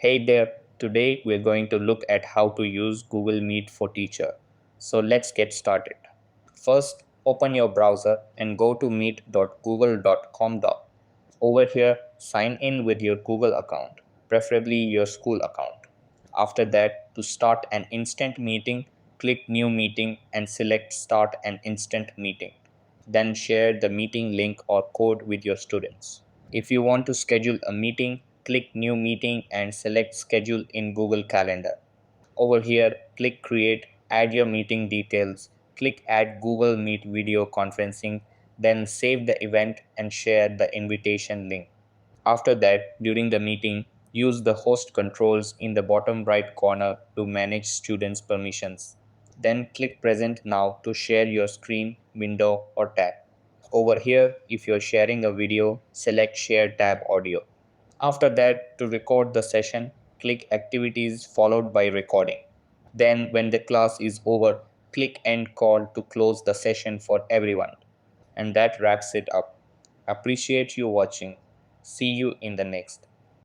Hey there, today we're going to look at how to use Google Meet for Teacher. So let's get started. First, open your browser and go to meet.google.com. Over here, sign in with your Google account, preferably your school account. After that, to start an instant meeting, click New Meeting and select Start an Instant Meeting. Then share the meeting link or code with your students. If you want to schedule a meeting, click New Meeting and select Schedule in Google Calendar. Over here, click Create, add your meeting details, click Add Google Meet Video Conferencing, then save the event and share the invitation link. After that, during the meeting, use the host controls in the bottom right corner to manage students' permissions. Then click Present Now to share your screen, window, or tab. Over here, if you're sharing a video, select Share tab audio. After that, to record the session, click Activities followed by Recording. Then, when the class is over, click End Call to close the session for everyone. And that wraps it up. Appreciate you watching. See you in the next.